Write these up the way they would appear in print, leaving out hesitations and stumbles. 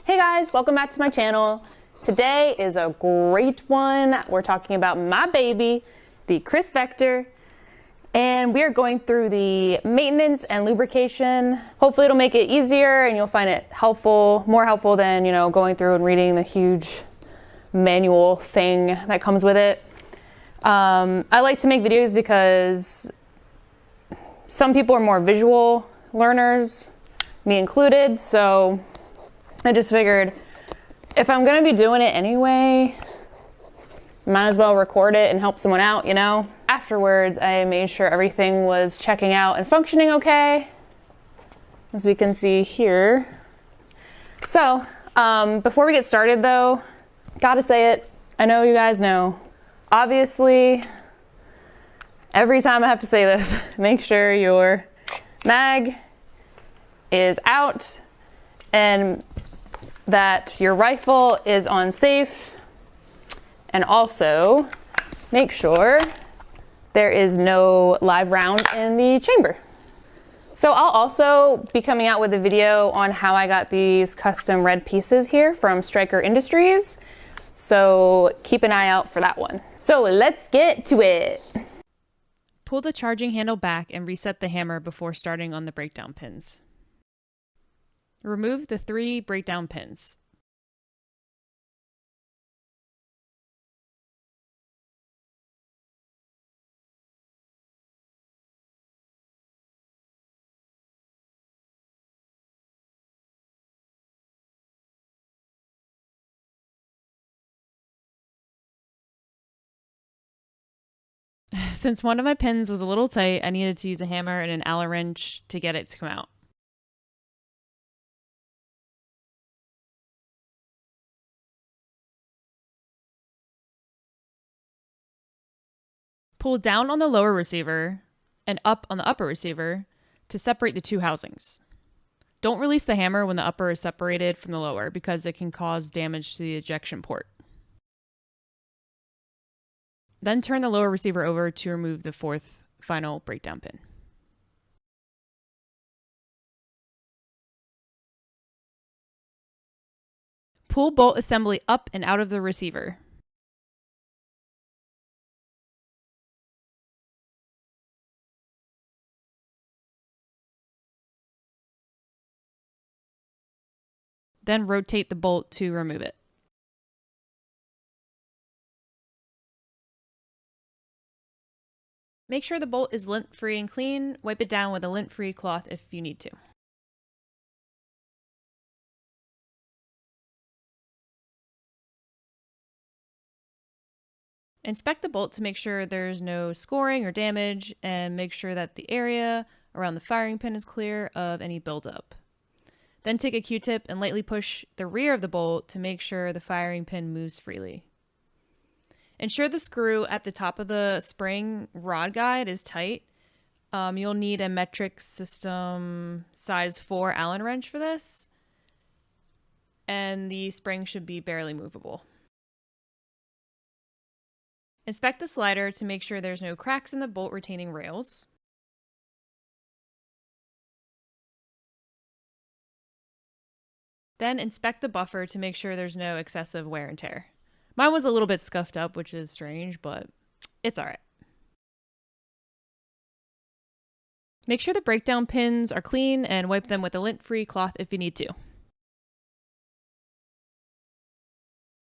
Hey guys, welcome back to my channel. Today is a great one. We're talking about my baby, the KRISS Vector, and we are going through the maintenance and lubrication. Hopefully it'll make it easier and you'll find it helpful, more helpful than, going through and reading the huge manual thing that comes with it. I like to make videos because some people are more visual learners, me included, so I just figured if I'm gonna be doing it anyway, might as well record it and help someone out, Afterwards, I made sure everything was checking out and functioning okay, as we can see here. So, before we get started though, gotta say it, I know you guys know, obviously, every time I have to say this, make sure your mag is out and that your rifle is on safe, and also make sure there is no live round in the chamber. So I'll also be coming out with a video on how I got these custom red pieces here from Striker Industries, so keep an eye out for that one. So let's get to it. Pull the charging handle back and reset the hammer before starting on the breakdown pins. Remove the 3 breakdown pins. Since one of my pins was a little tight, I needed to use a hammer and an Allen wrench to get it to come out. Pull down on the lower receiver and up on the upper receiver to separate the 2 housings. Don't release the hammer when the upper is separated from the lower because it can cause damage to the ejection port. Then turn the lower receiver over to remove the 4th final breakdown pin. Pull bolt assembly up and out of the receiver. Then rotate the bolt to remove it. Make sure the bolt is lint-free and clean. Wipe it down with a lint-free cloth if you need to. Inspect the bolt to make sure there's no scoring or damage, and make sure that the area around the firing pin is clear of any buildup. Then take a Q-tip and lightly push the rear of the bolt to make sure the firing pin moves freely. Ensure the screw at the top of the spring rod guide is tight. You'll need a metric system size 4 Allen wrench for this, and the spring should be barely movable. Inspect the slider to make sure there's no cracks in the bolt retaining rails. Then inspect the buffer to make sure there's no excessive wear and tear. Mine was a little bit scuffed up, which is strange, but it's all right. Make sure the breakdown pins are clean and wipe them with a lint-free cloth if you need to.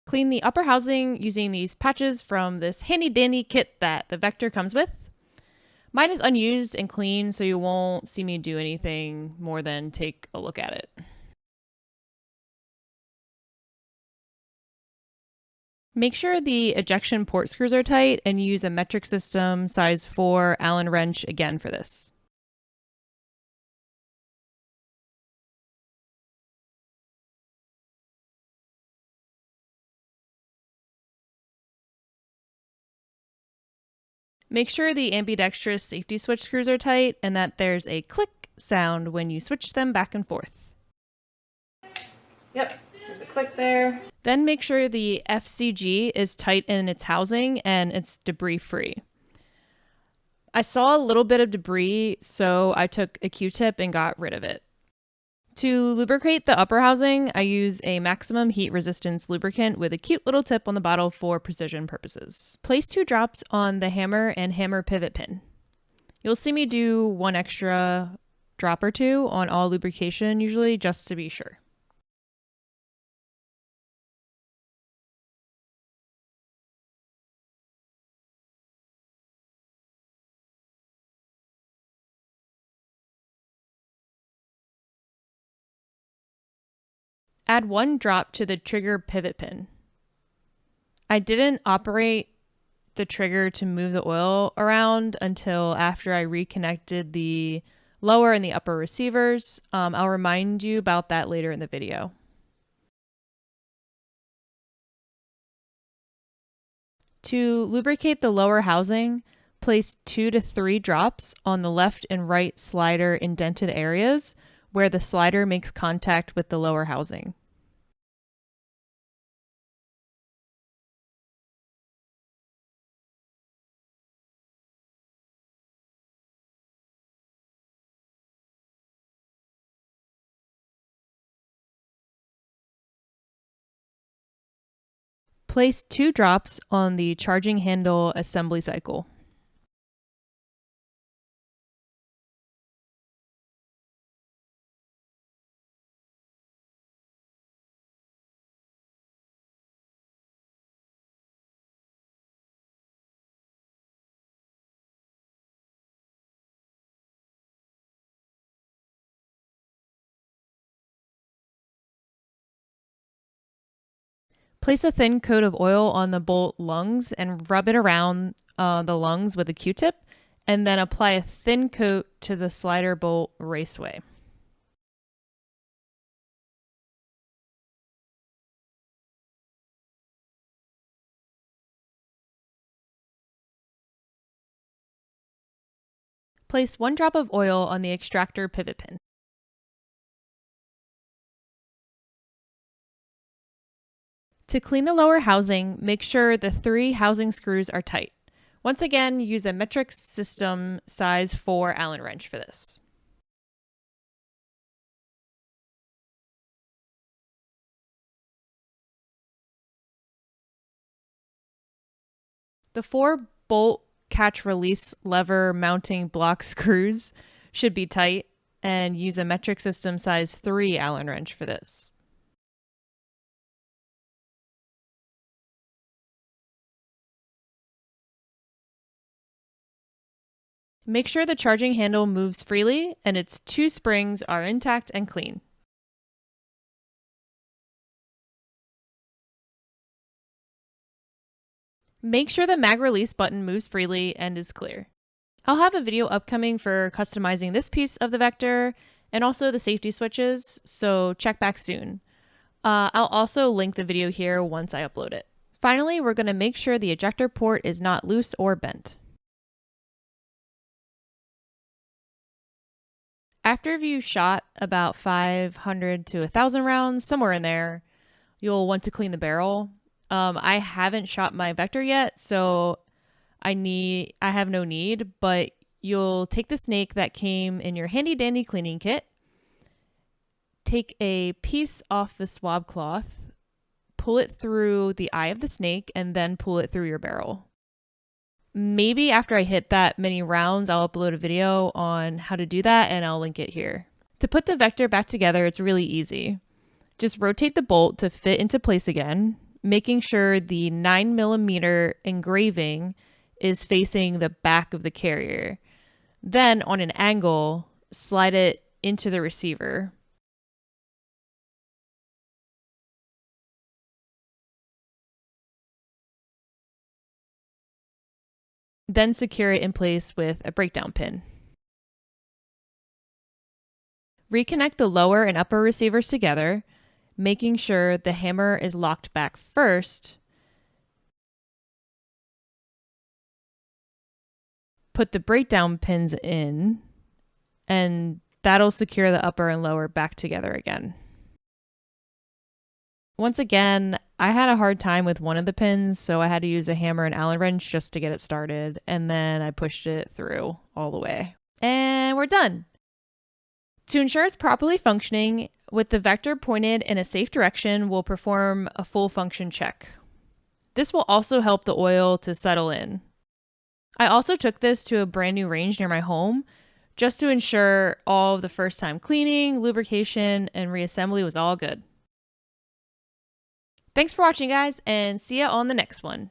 Clean the upper housing using these patches from this handy-dandy kit that the Vector comes with. Mine is unused and clean, so you won't see me do anything more than take a look at it. Make sure the ejection port screws are tight and use a metric system size 4 Allen wrench again for this. Make sure the ambidextrous safety switch screws are tight and that there's a click sound when you switch them back and forth. Yep, there's a click there. Then make sure the FCG is tight in its housing and it's debris free. I saw a little bit of debris, so I took a Q-tip and got rid of it. To lubricate the upper housing, I use a maximum heat resistance lubricant with a cute little tip on the bottle for precision purposes. Place 2 drops on the hammer and hammer pivot pin. You'll see me do 1 extra drop or 2 on all lubrication usually, just to be sure. Add 1 drop to the trigger pivot pin. I didn't operate the trigger to move the oil around until after I reconnected the lower and the upper receivers. I'll remind you about that later in the video. To lubricate the lower housing, place 2 to 3 drops on the left and right slider indented areas where the slider makes contact with the lower housing. Place 2 drops on the charging handle assembly cycle. Place a thin coat of oil on the bolt lungs and rub it around the lungs with a Q-tip, and then apply a thin coat to the slider bolt raceway. Place 1 drop of oil on the extractor pivot pin. To clean the lower housing, make sure the 3 housing screws are tight. Once again, use a metric system size 4 Allen wrench for this. The 4 bolt catch release lever mounting block screws should be tight, and use a metric system size 3 Allen wrench for this. Make sure the charging handle moves freely and its 2 springs are intact and clean. Make sure the mag release button moves freely and is clear. I'll have a video upcoming for customizing this piece of the Vector and also the safety switches, so check back soon. I'll also link the video here once I upload it. Finally, we're going to make sure the ejector port is not loose or bent. After you've shot about 500 to 1,000 rounds, somewhere in there, you'll want to clean the barrel. I haven't shot my Vector yet, so I have no need, but you'll take the snake that came in your handy dandy cleaning kit, take a piece off the swab cloth, pull it through the eye of the snake, and then pull it through your barrel. Maybe after I hit that many rounds, I'll upload a video on how to do that, and I'll link it here. To put the Vector back together, it's really easy. Just rotate the bolt to fit into place again, making sure the 9mm engraving is facing the back of the carrier. Then, on an angle, slide it into the receiver. Then secure it in place with a breakdown pin. Reconnect the lower and upper receivers together, making sure the hammer is locked back first. Put the breakdown pins in, and that'll secure the upper and lower back together again. Once again, I had a hard time with one of the pins, so I had to use a hammer and Allen wrench just to get it started, and then I pushed it through all the way. And we're done! To ensure it's properly functioning, with the vector pointed in a safe direction, we'll perform a full function check. This will also help the oil to settle in. I also took this to a brand new range near my home just to ensure all of the first time cleaning, lubrication, and reassembly was all good. Thanks for watching, guys, and see ya on the next one.